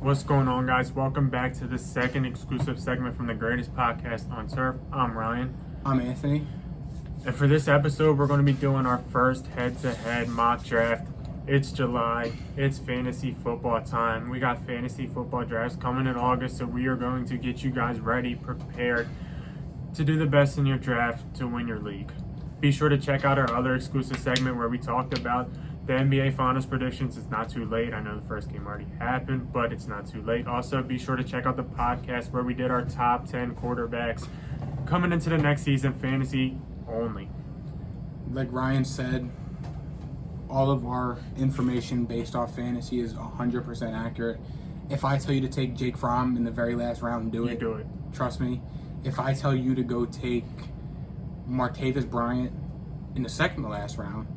What's going on, guys? Welcome back to the second exclusive segment from the greatest podcast on turf. I'm Ryan. I'm Anthony. And for this episode, we're going to be doing our first head-to-head mock draft. It's July. It's fantasy football time. We got fantasy football drafts coming in August, so we are going to get you guys ready, prepared to do the best in your draft to win your league. Be sure to check out our other exclusive segment where we talked about the NBA Finals predictions. It's not too late. I know the first game already happened, but it's not too late. Also, be sure to check out the podcast where we did our top 10 quarterbacks coming into the next season, fantasy only. Like Ryan said, all of our information based off fantasy is 100% accurate. If I tell you to take Jake Fromm in the very last round, do it. You do it. Trust me. If I tell you to go take Martavis Bryant in the second to last round,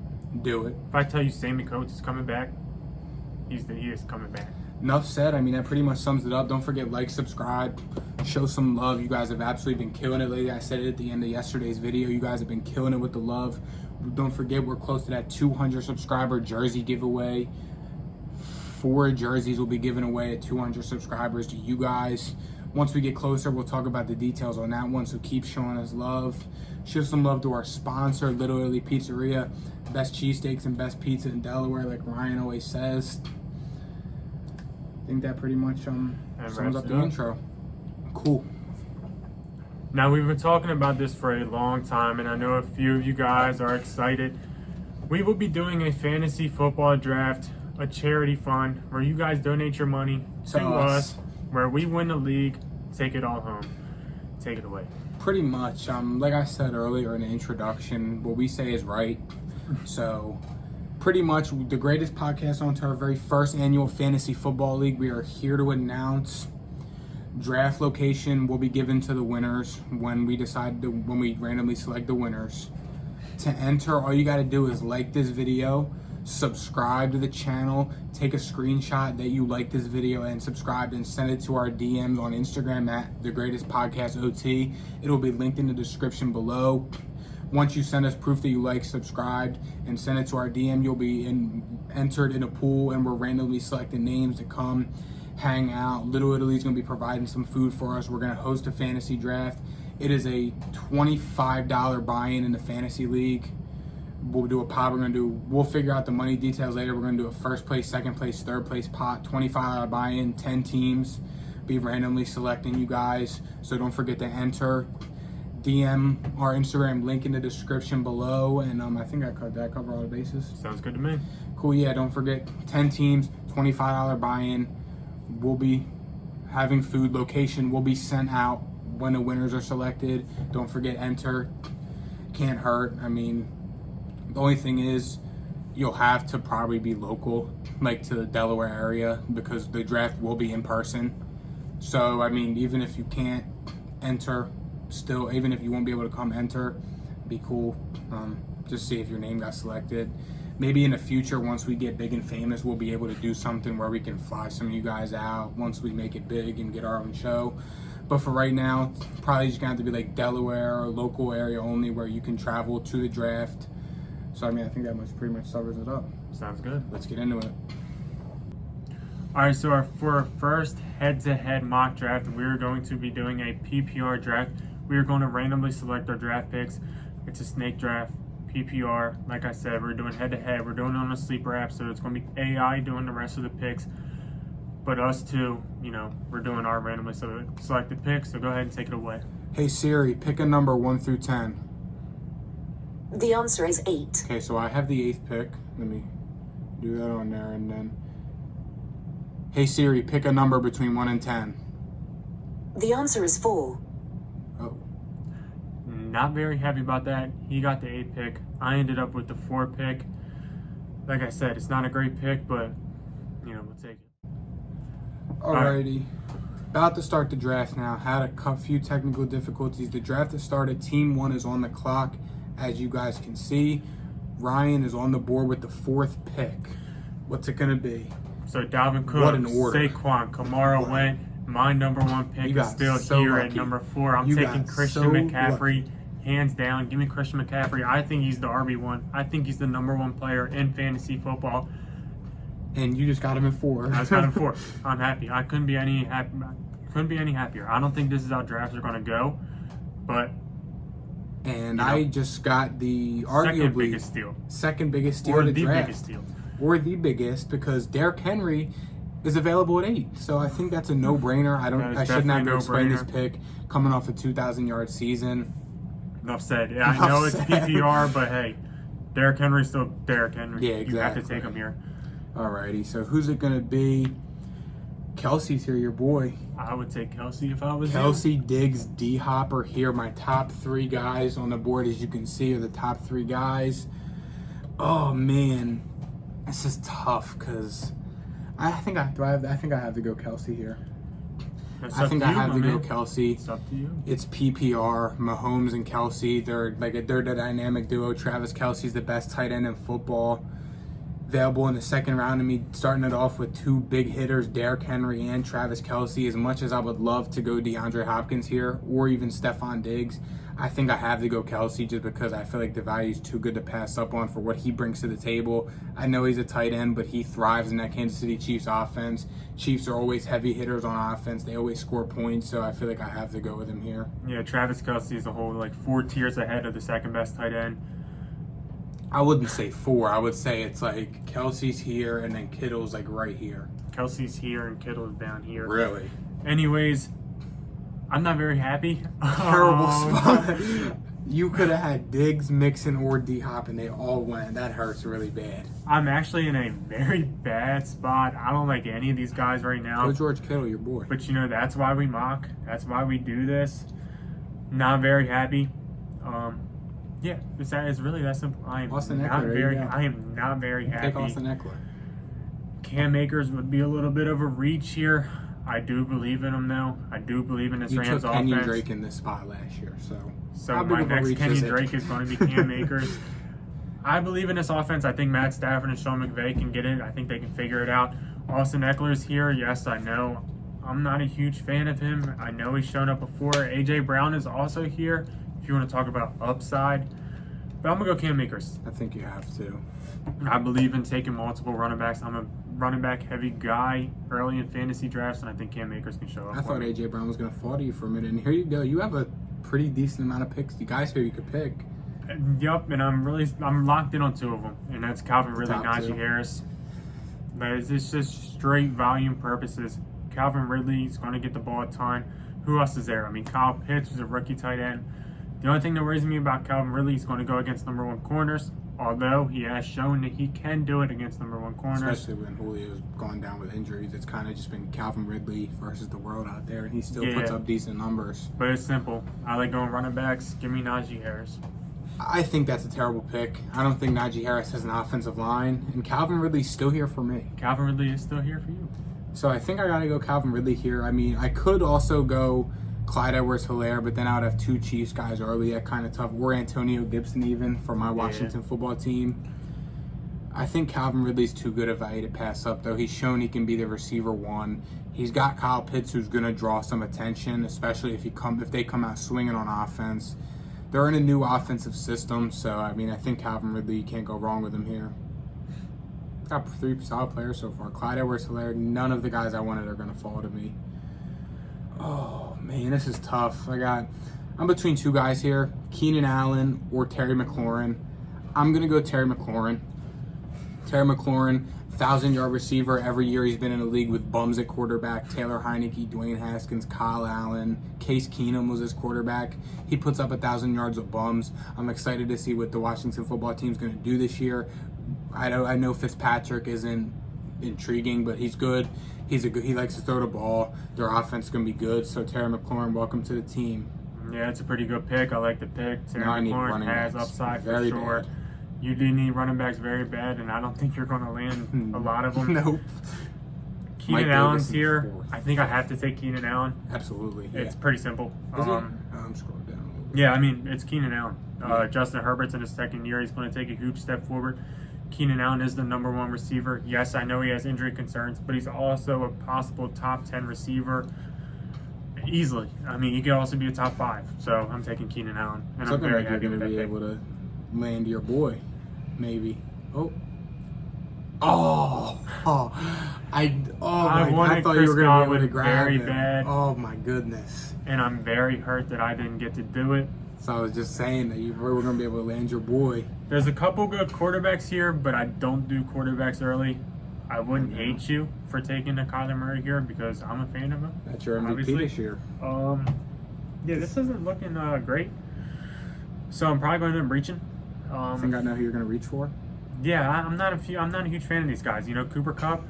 do it. If I tell you Sammy Coates is coming back, he is coming back. Enough said. I mean, that pretty much sums it up. Don't forget, like, subscribe, show some love. You guys have absolutely been killing it lately. I said it at the end of yesterday's video. You guys have been killing it with the love. Don't forget, we're close to that 200 subscriber jersey giveaway. 4 jerseys will be given away at 200 subscribers to you guys. Once we get closer, we'll talk about the details on that one, so keep showing us love. Show some love to our sponsor, Little Italy Pizzeria. Best cheesesteaks and best pizza in Delaware, like Ryan always says. I think that pretty much sums up the intro. Cool. Now, we've been talking about this for a long time, and I know a few of you guys are excited. We will be doing a fantasy football draft, a charity fund, where you guys donate your money to us, where we win the league, take it all home. Take it away. Pretty much. Like I said earlier in the introduction, what we say is right. So, pretty much the greatest podcast on our very first annual fantasy football league. We are here to announce draft location will be given to the winners when we randomly select the winners. To enter, all you got to do is like this video, subscribe to the channel, take a screenshot that you like this video and subscribe, and send it to our DMs on Instagram at The Greatest Podcast OT. It'll be linked in the description below. Once you send us proof that you like, subscribed, and send it to our DM, you'll be entered in a pool, and we're randomly selecting names to come hang out. Little Italy's going to be providing some food for us. We're going to host a fantasy draft. It is a $25 buy-in in the fantasy league. We'll do a pot. We'll figure out the money details later. We're going to do a first place, second place, third place pot, $25 buy-in, 10 teams. Be randomly selecting you guys. So don't forget to enter. DM our Instagram link in the description below, and I think I cover all the bases. Sounds good to me. Cool. Yeah, don't forget, 10 teams, $25 buy-in. We'll be having food. Location will be sent out when the winners are selected. Don't forget, enter. Can't hurt. I mean, the only thing is you'll have to probably be local, like to the Delaware area, because the draft will be in person. So, I mean, even if you can't enter, still, even if you won't be able to come enter, be cool. Just see if your name got selected. Maybe in the future, once we get big and famous, we'll be able to do something where we can fly some of you guys out once we make it big and get our own show. But for right now, probably just gonna have to be like Delaware or local area only, where you can travel to the draft. So I mean, I think that pretty much covers it up. Sounds good. Let's get into it. All right, so for our first head-to-head mock draft, we're going to be doing a PPR draft. We are going to randomly select our draft picks. It's a snake draft, PPR. Like I said, we're doing head-to-head. We're doing it on a sleeper app, so it's going to be AI doing the rest of the picks. But us too, we're doing our randomly selected picks, so go ahead and take it away. Hey Siri, pick a number 1 through 10. The answer is 8. Okay, so I have the 8th pick. Let me do that on there, and then... Hey Siri, pick a number between 1 and 10. The answer is 4. Oh. Not very happy about that. He got the 8th pick. I ended up with the 4 pick. Like I said, it's not a great pick, but, we'll take it. Alrighty. About to start the draft now. Had a few technical difficulties. The draft has started. Team 1 is on the clock, as you guys can see. Ryan is on the board with the 4th pick. What's it going to be? So Dalvin Cook, What an order. Saquon, Kamara went. My number 1 pick is still here at number 4. I'm taking Christian McCaffrey, hands down. Give me Christian McCaffrey. I think he's the RB1. I think he's the number 1 player in fantasy football. And you just got him at 4. I was got him 4. I'm happy. I couldn't be any happier. I don't think this is how drafts are going to go, but And You know, I just got the second arguably biggest steal. second biggest steal Or of the the draft. biggest steal. Or the biggest, because Derrick Henry is available at 8. So I think that's a no-brainer. That is I shouldn't have definitely to a explain this no-brainer. pick coming off a 2,000-yard season. Enough said. Yeah, I Enough know it's said. PPR, but hey, Derrick Henry's still Derrick Henry. Yeah, You have to exactly. take him here. Alrighty, so who's it going to be? Kelsey's here, your boy. I would take Kelsey if I was you. Kelsey, Diggs, D-Hop are here. My top 3 guys on the board, as you can see, are the top 3 guys. Oh, man. This is tough because I think I have to go Kelsey here. It's I up think to I you, have my to go man. Kelsey. It's up to you. It's PPR, Mahomes and Kelsey. They're the dynamic duo. Travis Kelsey's the best tight end in football. Available in the second round to me, starting it off with 2 big hitters, Derrick Henry and Travis Kelsey. As much as I would love to go DeAndre Hopkins here or even Stephon Diggs, I think I have to go Kelsey just because I feel like the value is too good to pass up on for what he brings to the table. I know he's a tight end, but he thrives in that Kansas City Chiefs offense. Chiefs are always heavy hitters on offense. They always score points, so I feel like I have to go with him here. Yeah, Travis Kelsey is a whole 4 tiers ahead of the second best tight end. I wouldn't say 4. I would say it's like Kelsey's here and then Kittle's right here. Kelsey's here and Kittle's down here. Really? Anyways, I'm not very happy. Terrible spot. You could have had Diggs, Mixon, or D-Hop, and they all went. That hurts really bad. I'm actually in a very bad spot. I don't like any of these guys right now. Go George Kittle, your boy. But that's why we mock. That's why we do this. Not very happy. Yeah, it's really that simple. I am Austin not Eckler, there you very. go. I am not very Take happy. Austin Eckler. Cam Akers would be a little bit of a reach here. I do believe in him though. I do believe in this You Rams took Kenyon offense. Drake in this spot last year, so. So How big my of a next reach Kenyon is it? Drake is going to be Cam Akers. I believe in this offense. I think Matt Stafford and Sean McVay can get it. I think they can figure it out. Austin Eckler's here. Yes, I know. I'm not a huge fan of him. I know he's shown up before. AJ Brown is also here. If you want to talk about upside, but I'm gonna go Cam Akers. I think you have to. I believe in taking multiple running backs. I'm a running back heavy guy early in fantasy drafts, and I think Cam Akers can show up. I for thought me. A.J. Brown was going to fall to you for a minute, and here you go. You have a pretty decent amount of picks. You guys here you could pick. Yup, and I'm locked in on 2 of them, and that's Calvin Ridley, Top Najee 2. Harris. But it's just straight volume purposes. Calvin Ridley is going to get the ball a ton. Who else is there? I mean, Kyle Pitts was a rookie tight end. The only thing that worries me about Calvin Ridley is going to go against number 1 corners, although he has shown that he can do it against number 1 corners. Especially when Julio's gone down with injuries. It's kind of just been Calvin Ridley versus the world out there, and he still puts Yeah. up decent numbers. But it's simple. I like going running backs. Give me Najee Harris. I think that's a terrible pick. I don't think Najee Harris has an offensive line, and Calvin Ridley's still here for me. Calvin Ridley is still here for you. So I think I got to go Calvin Ridley here. I mean, I could also go Clyde Edwards-Helaire, but then I would have 2 Chiefs guys early. That kind of tough. Or Antonio Gibson even for my Washington football team. I think Calvin Ridley's too good a value to pass up, though. He's shown he can be the receiver 1. He's got Kyle Pitts, who's going to draw some attention, especially if they come out swinging on offense. They're in a new offensive system, so I mean, I think Calvin Ridley, you can't go wrong with him here. Got 3 solid players so far. Clyde Edwards-Helaire, none of the guys I wanted are going to fall to me. Oh, man, this is tough. I'm between 2 guys here, Keenan Allen or Terry McLaurin. I'm going to go Terry McLaurin. Terry McLaurin, 1,000-yard receiver. Every year he's been in the league with bums at quarterback. Taylor Heineke, Dwayne Haskins, Kyle Allen, Case Keenum was his quarterback. He puts up 1,000 yards of bums. I'm excited to see what the Washington football team's going to do this year. I know Fitzpatrick isn't intriguing, but he's good. He likes to throw the ball. Their offense is going to be good. So Terry McLaurin, welcome to the team. Yeah, it's a pretty good pick. I like the pick. Terry Now I need McLaurin running has backs. upside for Very sure. bad. You do need running backs very bad, and I don't think you're going to land a lot of them. Nope. Keenan Mike Allen's Davis in here. 4th. I think I have to take Keenan Allen. Absolutely. Yeah. It's pretty simple. Is it? I'm scrolling down a little bit. Yeah, I mean, it's Keenan Allen. Yeah. Justin Herbert's in his 2nd year. He's going to take a huge step forward. Keenan Allen is the number 1 receiver. Yes, I know he has injury concerns, but he's also a possible top 10 receiver easily. I mean, he could also be a top 5. So I'm taking Keenan Allen, and Something I'm very like you're happy going with to that be pick. able to land your boy, maybe. Oh, I wanted thought Chris you were going to be able to Godwin grab very him. bad. Oh my goodness. And I'm very hurt that I didn't get to do it. So I was just saying that you were going to be able to land your boy. There's a couple good quarterbacks here, but I don't do quarterbacks early. I wouldn't hate you for taking the Kyler Murray here because I'm a fan of him. That's your MVP Obviously. this year. Yeah, this isn't looking great. So I'm probably going to end up reaching. I think I know who you're going to reach for. Yeah, I'm not a huge fan of these guys. You know, Cooper Kupp.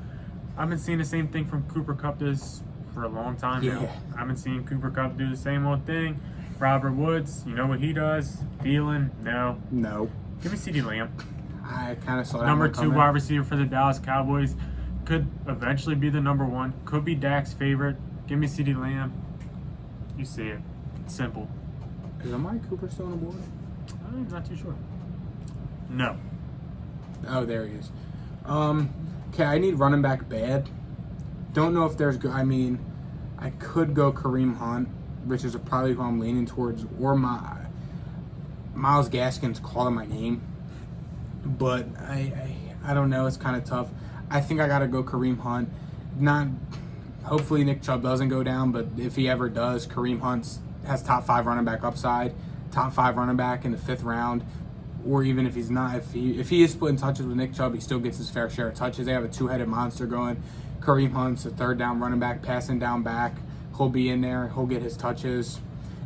I've been seeing the same thing from Cooper Kupp this for a long time now. Yeah. I've been seeing Cooper Kupp do the same old thing. Robert Woods, you know what he does. Thielen, no. No. Give me CeeDee Lamb. I kind of saw that Number one 2 coming. wide receiver for the Dallas Cowboys. Could eventually be the number 1. Could be Dak's favorite. Give me CeeDee Lamb. You see it. It's simple. Is Amari Cooper still on the board? I'm not too sure. No. Oh, there he is. Okay, I need running back bad. Don't know if there's good. I mean, I could go Kareem Hunt, which is probably who I'm leaning towards, or Myles Gaskin's calling my name. But I don't know. It's kind of tough. I think I gotta go Kareem Hunt. Hopefully Nick Chubb doesn't go down, but if he ever does, Kareem Hunt has top 5 running back upside, top 5 running back in the 5th round. Or even if he's not, if he is splitting touches with Nick Chubb, he still gets his fair share of touches. They have a 2-headed monster going. Kareem Hunt's a 3rd down running back, passing down back. He'll be in there. He'll get his touches.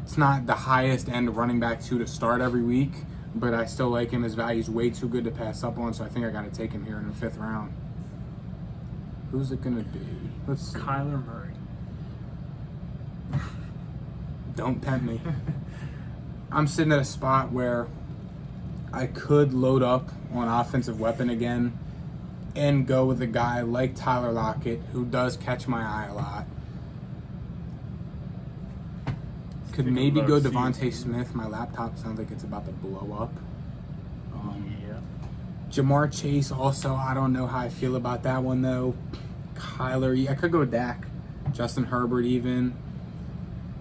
It's not the highest end running back to start every week, but I still like him. His value's way too good to pass up on, so I think I got to take him here in the 5th round. Who's it going to be? Let's see. Kyler Murray. Don't tempt me. I'm sitting at a spot where I could load up on offensive weapon again and go with a guy like Tyler Lockett, who does catch my eye a lot. Could maybe go Devontae Smith. My laptop sounds like it's about to blow up. Yeah. Jamar Chase also, I don't know how I feel about that one though. Kyler, I could go Dak. Justin Herbert even.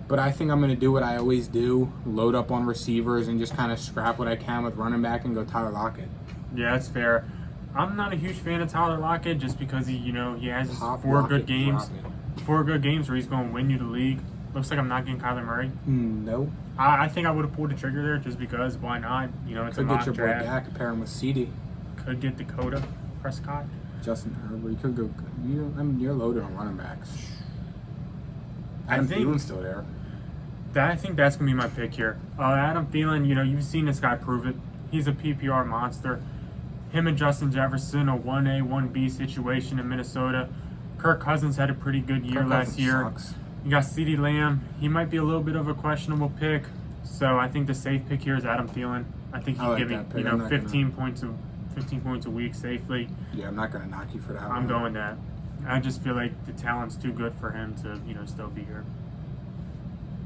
But I think I'm going to do what I always do, load up on receivers and just kind of scrap what I can with running back and go Tyler Lockett. Yeah, that's fair. I'm not a huge fan of Tyler Lockett just because he has Pop 4 Lockett, good games. drop it. 4 good games where he's going to win you the league. Looks like I'm not getting Kyler Murray. No. I think I would have pulled the trigger there just because why not? You know, it's Could a get mock your boy draft. Dak, pair him with CD. Could get Dakota Prescott. Justin Herbert. You could go. You're loaded on running backs. Adam think- Thielen's still there. I think that's going to be my pick here. Adam Thielen, you've seen this guy prove it. He's a PPR monster. Him and Justin Jefferson, a 1A, 1B situation in Minnesota. Kirk Cousins had a pretty good year Kirk last Cousins year. sucks. You got CeeDee Lamb. He might be a little bit of a questionable pick. So I think the safe pick here is Adam Thielen. I think I he'll like give me, that pick. I'm not 15 points a week safely. Yeah, I'm not gonna knock you for that. I'm one. going that. I just feel like the talent's too good for him to, still be here.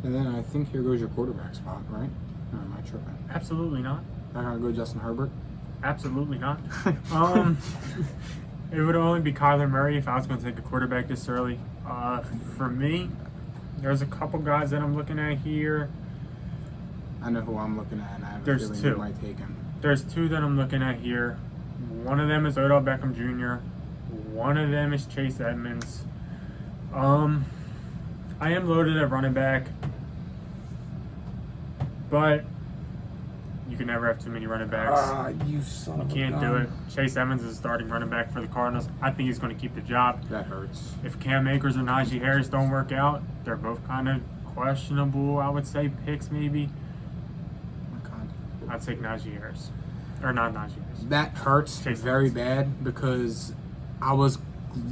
And then I think here goes your quarterback spot, right? Or am I tripping? Absolutely not. Not gonna go Justin Herbert. Absolutely not. It would only be Kyler Murray if I was going to take a quarterback this early. For me, there's a couple guys that I'm looking at here. I know who I'm looking at, and I have a There's feeling 2. you might take him. There's 2 that I'm looking at here. One of them is Odell Beckham Jr. One of them is Chase Edmonds. I am loaded at running back, but you can never have too many running backs. You son of a Can't do gun. it. Chase Edmonds is starting running back for the Cardinals. I think he's going to keep the job. That hurts. If Cam Akers or Najee Harris don't work out, they're both kind of questionable, I would say, picks maybe. Oh my God. I'd take Najee Harris. Or not Najee Harris. That hurts Chase very Edmonds. bad because I was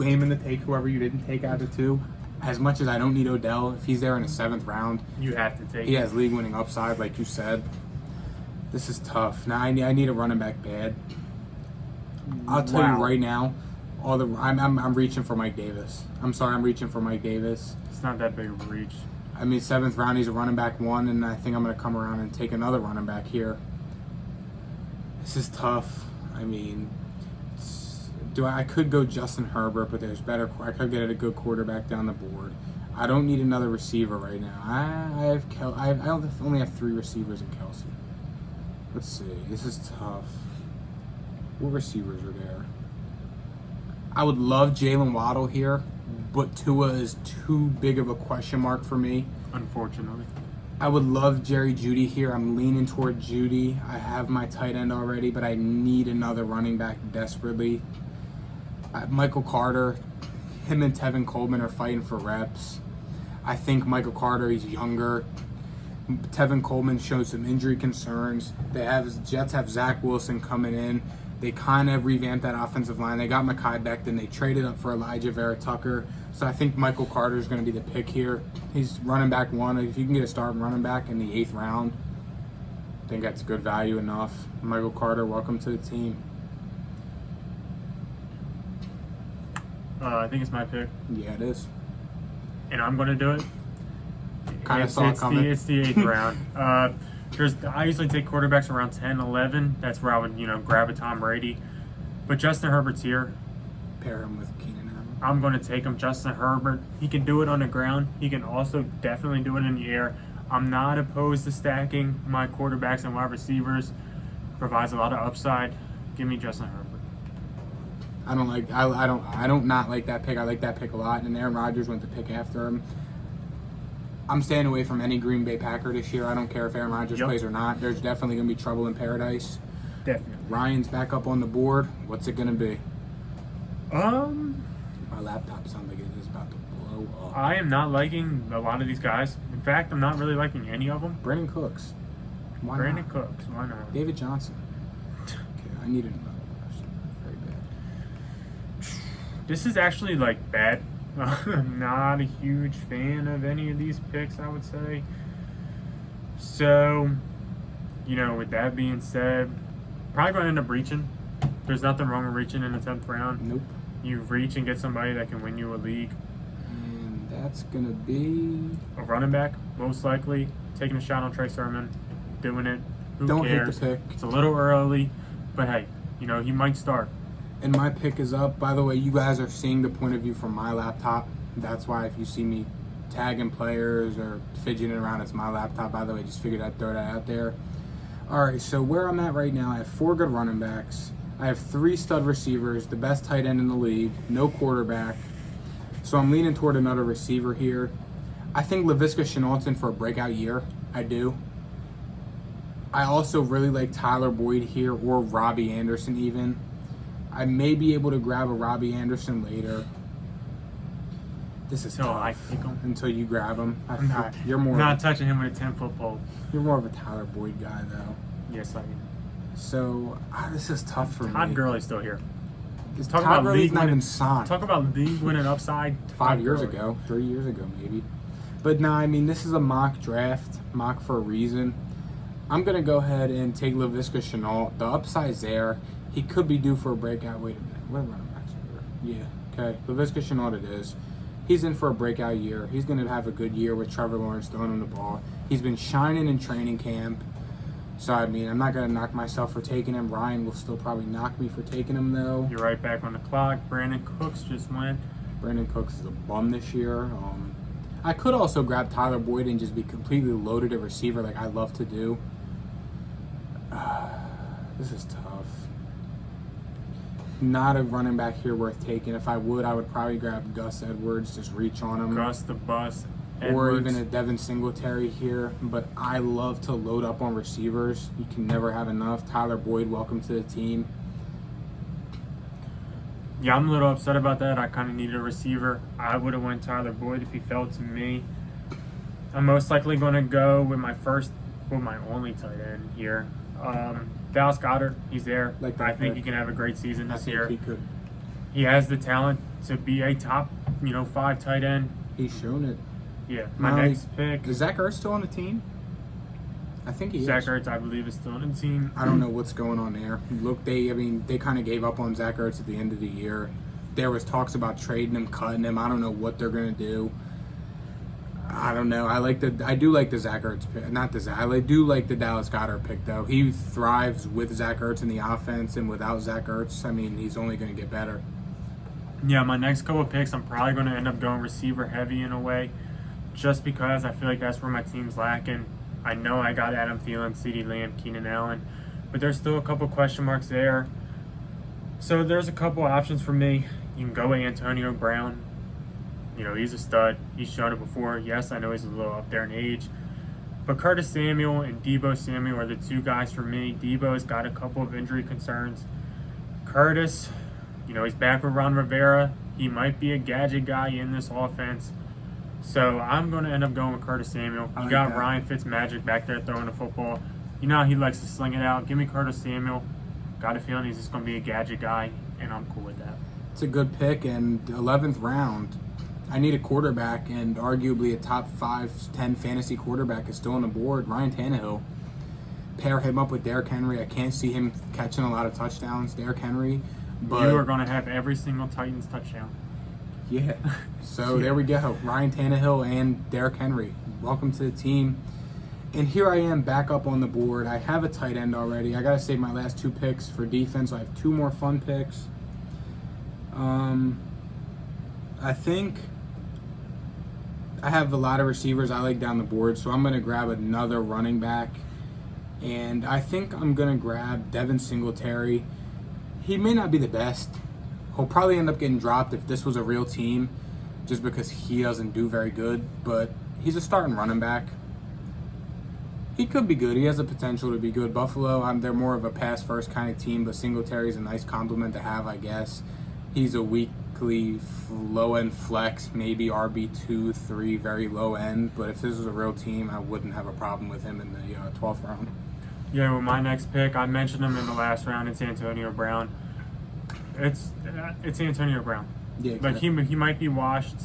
aiming to take whoever you didn't take out of 2. As much as I don't need Odell, if he's there in the 7th round, You have to take he him. has league-winning upside, like you said. This is tough. Now I need a running back bad. I'll tell Wow. you right now, I'm reaching for Mike Davis. I'm sorry, I'm reaching for Mike Davis. It's not that big of a reach. I mean, 7th round, he's a running back 1, and I think I'm going to come around and take another running back here. This is tough. I mean, I could go Justin Herbert, but there's better. I could get a good quarterback down the board. I don't need another receiver right now. I only have 3 receivers in Kelsey. Let's see. This is tough. What receivers are there? I would love Jalen Waddle here, but Tua is too big of a question mark for me. Unfortunately. I would love Jerry Jeudy here. I'm leaning toward Jeudy. I have my tight end already, but I need another running back desperately. Michael Carter, him and Tevin Coleman are fighting for reps. I think Michael Carter, he's younger. Tevin Coleman showed some injury concerns. Jets have Zach Wilson coming in. They kind of revamped that offensive line. They got Mekhi Becton. They traded up for Elijah Vera Tucker. So I think Michael Carter is going to be the pick here. He's running back one. If you can get a starting running back in the 8th round, I think that's good value enough. Michael Carter, welcome to the team. I think it's my pick, Yeah, it is. and I'm going to do it. Kind of saw it coming. It's the 8th round. I usually take quarterbacks around 10, 11. That's where I would, grab a Tom Brady. But Justin Herbert's here. Pair him with Keenan Allen. I'm going to take him. Justin Herbert. He can do it on the ground. He can also definitely do it in the air. I'm not opposed to stacking my quarterbacks and wide receivers. Provides a lot of upside. Give me Justin Herbert. I don't not like that pick. I like that pick a lot. And Aaron Rodgers went to pick after him. I'm staying away from any Green Bay Packer this year. I don't care if Aaron Rodgers plays or not. There's definitely going to be trouble in paradise. Definitely. Ryan's back up on the board. What's it going to be? My laptop sounds like it is about to blow up. I am not liking a lot of these guys. In fact, I'm not really liking any of them. Brandon Cooks. Why Brandon not? Cooks. Why not? David Johnson. Okay, I need another person. Very bad. This is actually bad. I'm not a huge fan of any of these picks, I would say. So, with that being said, probably going to end up reaching. There's nothing wrong with reaching in the 10th round. Nope. You reach and get somebody that can win you a league. And that's going to be... A running back, most likely. Taking a shot on Trey Sermon. Doing it. Who Don't cares? hate the pick. It's a little early. But hey, he might start. And my pick is up. By the way, you guys are seeing the point of view from my laptop. That's why if you see me tagging players or fidgeting around, it's my laptop. By the way, just figured I'd throw that out there. All right, so where I'm at right now, I have 4 good running backs. I have 3 stud receivers, the best tight end in the league, no quarterback. So I'm leaning toward another receiver here. I think Laviska Shenault's in for a breakout year. I do. I also really like Tyler Boyd here or Robbie Anderson even. I may be able to grab a Robbie Anderson later. This is Until tough. I pick him. Until you grab him. I'm not. You're more. Not touching him with a 10-foot pole. You're more of a Tyler Boyd guy, though. Yes, I am. So this is tough for Todd me. Gurley's still here. Todd about Gurley's league not winning- even signed. Talk about league winning upside. 5 years Gurley. ago, 3 years ago, maybe. But no, I mean, this is a mock draft, mock for a reason. I'm gonna go ahead and take Laviska Shenault. The upside's there. He could be due for a breakout. Wait a minute. What running backs are here? Yeah. Okay. Laviska Shenault it is. He's in for a breakout year. He's going to have a good year with Trevor Lawrence throwing him the ball. He's been shining in training camp. So, I mean, I'm not going to knock myself for taking him. Ryan will still probably knock me for taking him, though. You're right back on the clock. Brandon Cooks just went. Brandon Cooks is a bum this year. I could also grab Tyler Boyd and just be completely loaded at receiver like I love to do. This is tough. Not a running back here worth taking. If I would probably grab Gus Edwards, just reach on him. Gus the Bus. Or Edwards. even a Devin Singletary here. But I love to load up on receivers. You can never have enough. Tyler Boyd, welcome to the team. Yeah, I'm a little upset about that. I kind of needed a receiver. I would have went Tyler Boyd if he fell to me. I'm most likely going to go with my only tight end here. Dallas Goedert, he's there. Like that I think pick. he can have a great season I this think year. he could. He has the talent to be a top, 5 tight end. He's shown it. Yeah, my Now, next pick, Is Zach Ertz still on the team? I think he Zach is. Ertz, I believe, is still on the team. I don't know what's going on there. Look, they kind of gave up on Zach Ertz at the end of the year. There was talks about trading him, cutting him. I don't know what they're gonna do. I don't know. I do like the Zach Ertz pick. I do like the Dallas Goedert pick though. He thrives with Zach Ertz in the offense, and without Zach Ertz, I mean, he's only gonna get better. Yeah, my next couple of picks, I'm probably going to end up going receiver heavy in a way, just because I feel like that's where my team's lacking. I know I got Adam Thielen, CeeDee Lamb, Keenan Allen, but there's still a couple question marks there. So there's a couple options for me. You can go with Antonio Brown. You know, he's a stud. He's shown it before. Yes, I know he's a little up there in age. But Curtis Samuel and Deebo Samuel are the two guys for me. Deebo's got a couple of injury concerns. Curtis, you know, he's back with Ron Rivera. He might be a gadget guy in this offense. So I'm going to end up going with Curtis Samuel. You got Ryan Fitzmagic back there throwing the football. You know how he likes to sling it out. Give me Curtis Samuel. Got a feeling he's just going to be a gadget guy, and I'm cool with that. It's a good pick, and 11th round, I need a quarterback, and arguably a top 5-10 fantasy quarterback is still on the board. Ryan Tannehill. Pair him up with Derrick Henry. I can't see him catching a lot of touchdowns, Derrick Henry. But you are going to have every single Titans touchdown. Yeah. So there we go. Ryan Tannehill and Derrick Henry. Welcome to the team. And here I am back up on the board. I have a tight end already. I got to save my last 2 picks for defense. I have 2 more fun picks. I think I have a lot of receivers I like down the board, so I'm going to grab another running back. And I think I'm going to grab Devin Singletary. He may not be the best. He'll probably end up getting dropped if this was a real team, just because he doesn't do very good. But he's a starting running back. He could be good. He has the potential to be good. Buffalo, they're more of a pass-first kind of team, but Singletary's a nice compliment to have, I guess. He's a weekly low-end flex, maybe RB2, 3, very low-end. But if this was a real team, I wouldn't have a problem with him in the 12th round. Yeah, with my next pick, I mentioned him in the last round. It's Antonio Brown. It's Antonio Brown. Yeah, like he might be washed.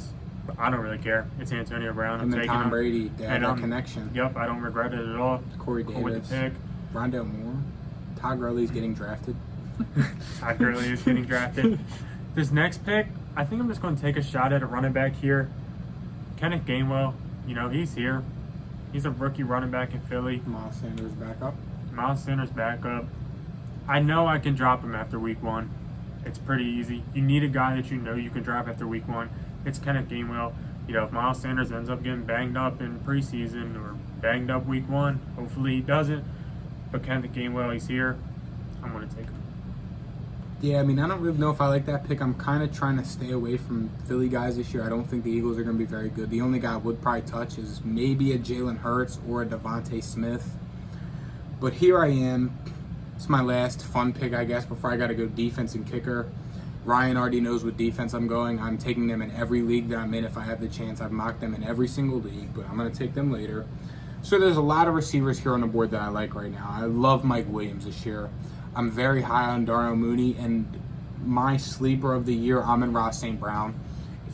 But I don't really care. It's Antonio Brown. I'm and then taking Tom him. Brady, they have that connection. Yep, I don't regret it at all. Corey Cool with Davis, the pick. Rondale Moore, Todd Gurley's getting drafted. Todd Gurley is getting drafted. This next pick, I think I'm just going to take a shot at a running back here. Kenneth Gainwell, you know, he's here. He's a rookie running back in Philly. Miles Sanders back up. Miles Sanders back up. I know I can drop him after week 1. It's pretty easy. You need a guy that you know you can drop after week 1. It's Kenneth Gainwell. You know, if Miles Sanders ends up getting banged up in preseason or banged up week 1, hopefully he doesn't. But Kenneth Gainwell, he's here. I'm going to take him. Yeah, I mean, I don't really know if I like that pick. I'm kind of trying to stay away from Philly guys this year. I don't think the Eagles are going to be very good. The only guy I would probably touch is maybe a Jalen Hurts or a Devontae Smith. But here I am. It's my last fun pick, I guess, before I got to go defense and kicker. Ryan already knows what defense I'm going. I'm taking them in every league that I'm in if I have the chance. I've mocked them in every single league, but I'm going to take them later. So there's a lot of receivers here on the board that I like right now. I love Mike Williams this year. I'm very high on Darnell Mooney, and my sleeper of the year, Amon-Ra St. Brown.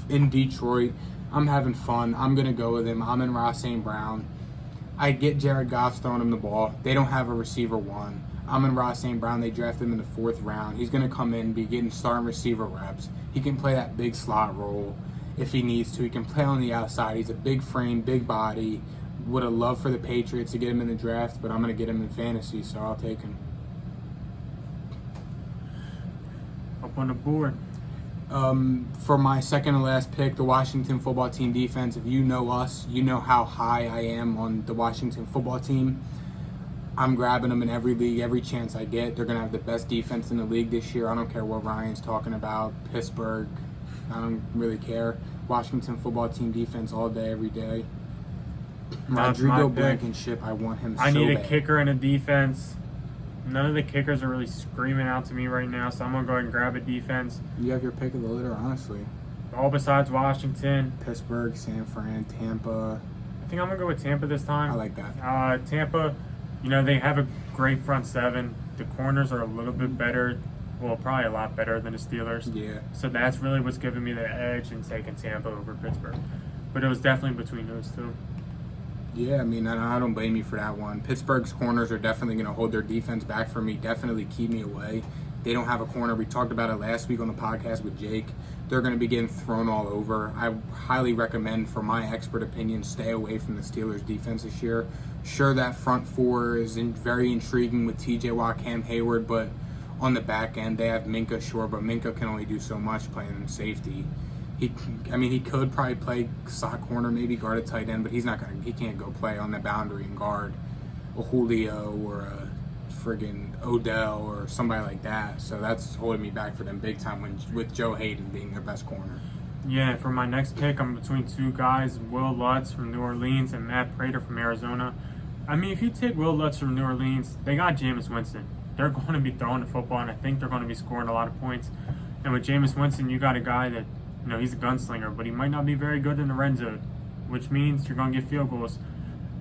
In Detroit, I'm having fun. I'm going to go with him. Amon-Ra St. Brown. I get Jared Goff throwing him the ball. They don't have a receiver 1. Amon-Ra St. Brown, they drafted him in the 4th round. He's going to come in, be getting starting receiver reps. He can play that big slot role if he needs to. He can play on the outside. He's a big frame, big body. Would have loved for the Patriots to get him in the draft, but I'm going to get him in fantasy, so I'll take him. Up on the board. For my second to last pick, the Washington football team defense. If you know us, you know how high I am on the Washington football team. I'm grabbing them in every league, every chance I get. They're going to have the best defense in the league this year. I don't care what Ryan's talking about. Pittsburgh, I don't really care. Washington football team defense all day, every day. Rodrigo Blankenship, I want him so bad. I need a kicker and a defense. None of the kickers are really screaming out to me right now, so I'm going to go ahead and grab a defense. You have your pick of the litter, honestly. All besides Washington. Pittsburgh, San Fran, Tampa. I think I'm going to go with Tampa this time. I like that. Tampa, you know, they have a great front 7. The corners are a little bit better. Well, probably a lot better than the Steelers. Yeah. So that's really what's giving me the edge in taking Tampa over Pittsburgh. But it was definitely between those two. Yeah, I mean, I don't blame you for that one. Pittsburgh's corners are definitely going to hold their defense back for me, definitely keep me away. They don't have a corner. We talked about it last week on the podcast with Jake. They're going to be getting thrown all over. I highly recommend, for my expert opinion, stay away from the Steelers' defense this year. Sure, that front 4 is very intriguing with TJ Watt, Cam Hayward, but on the back end, they have Minka, sure, but Minka can only do so much playing safety. He could probably play slot corner, maybe guard a tight end, but he can't go play on the boundary and guard a Julio or a friggin' Odell or somebody like that. So that's holding me back for them big time with Joe Hayden being their best corner. Yeah, for my next pick, I'm between two guys, Will Lutz from New Orleans and Matt Prater from Arizona. I mean, if you take Will Lutz from New Orleans, they got Jameis Winston. They're going to be throwing the football, and I think they're going to be scoring a lot of points. And with Jameis Winston, you got a guy that, he's a gunslinger, but he might not be very good in the red zone, which means you're going to get field goals.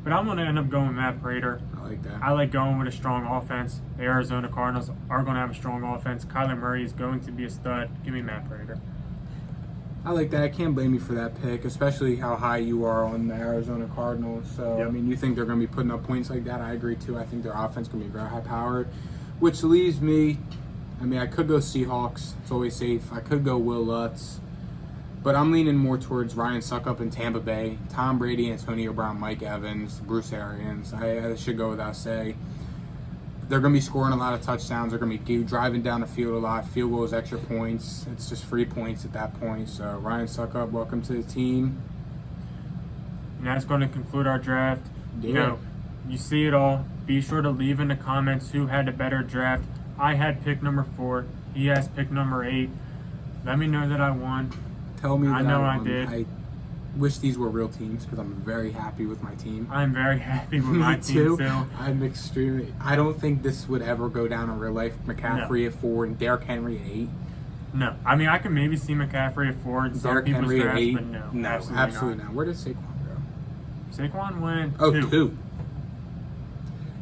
But I'm going to end up going with Matt Prater. I like that. I like going with a strong offense. The Arizona Cardinals are going to have a strong offense. Kyler Murray is going to be a stud. Give me Matt Prater. I like that. I can't blame you for that pick, especially how high you are on the Arizona Cardinals. So, Yep. I mean, you think they're going to be putting up points like that. I agree, too. I think their offense is going to be very high-powered, which leaves me, I could go Seahawks. It's always safe. I could go Will Lutz. But I'm leaning more towards Ryan Suckup in Tampa Bay, Tom Brady, Antonio Brown, Mike Evans, Bruce Arians. I should go without say. They're going to be scoring a lot of touchdowns. They're going to be driving down the field a lot. Field goals, extra points. It's just free points at that point. So, Ryan Suckup, welcome to the team. And that's going to conclude our draft. Yeah. You see it all. Be sure to leave in the comments who had a better draft. I had pick number 4. He has pick number 8. Let me know that I won. Tell me that I know I won. did. I wish these were real teams because I'm very happy with my team. I'm very happy with my Me team, too. I'm extremely. I don't think this would ever go down in real life. McCaffrey at 4 and Derrick Henry at 8. No. I mean, I can maybe see McCaffrey at 4 in some Derrick people's Henry at drafts, 8. but no. No, absolutely not. Where did Saquon go? Saquon went Oh, 2. 2.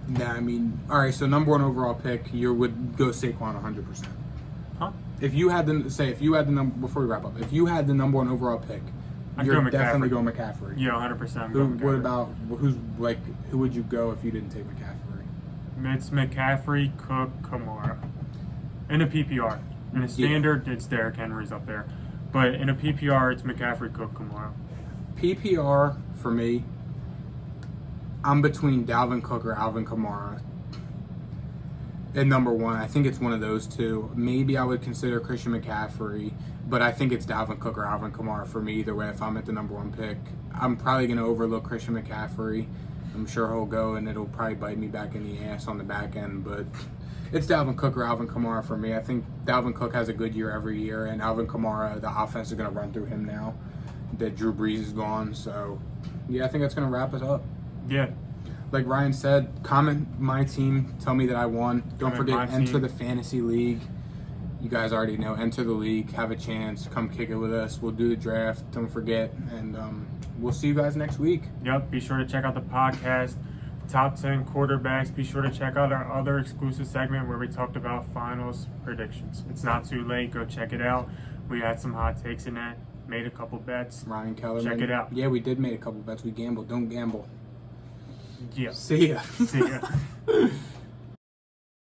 Nah, I mean, all right. So number 1 overall pick, you would go Saquon 100%. Huh? If you had the number before we wrap up, if you had the number 1 overall pick, I'd you're go McCaffrey. definitely going McCaffrey. Yeah, 100%. I'm Who? going What McCaffrey. about who would you go if you didn't take McCaffrey? It's McCaffrey, Cook, Kamara. In a PPR. In a standard, it's Derrick Henry's up there. But in a PPR, it's McCaffrey, Cook, Kamara. PPR for me, I'm between Dalvin Cook or Alvin Kamara. At number 1, I think it's one of those two. Maybe I would consider Christian McCaffrey, but I think it's Dalvin Cook or Alvin Kamara for me either way if I'm at the number 1 pick. I'm probably going to overlook Christian McCaffrey. I'm sure he'll go and it'll probably bite me back in the ass on the back end, but it's Dalvin Cook or Alvin Kamara for me. I think Dalvin Cook has a good year every year, and Alvin Kamara, the offense is going to run through him now that Drew Brees is gone. So, yeah, I think that's going to wrap us up. Yeah. Like Ryan said, comment my team. Tell me that I won. Don't Comment forget, my enter team. the fantasy league. You guys already know. Enter the league. Have a chance. Come kick it with us. We'll do the draft. Don't forget. And we'll see you guys next week. Yep. Be sure to check out the podcast, Top 10 Quarterbacks. Be sure to check out our other exclusive segment where we talked about finals predictions. It's not too late. Go check it out. We had some hot takes in that. Made a couple bets. Ryan Kellerman. Check it out. Yeah, we did make a couple bets. We gambled. Don't gamble. Yeah. See ya. See ya.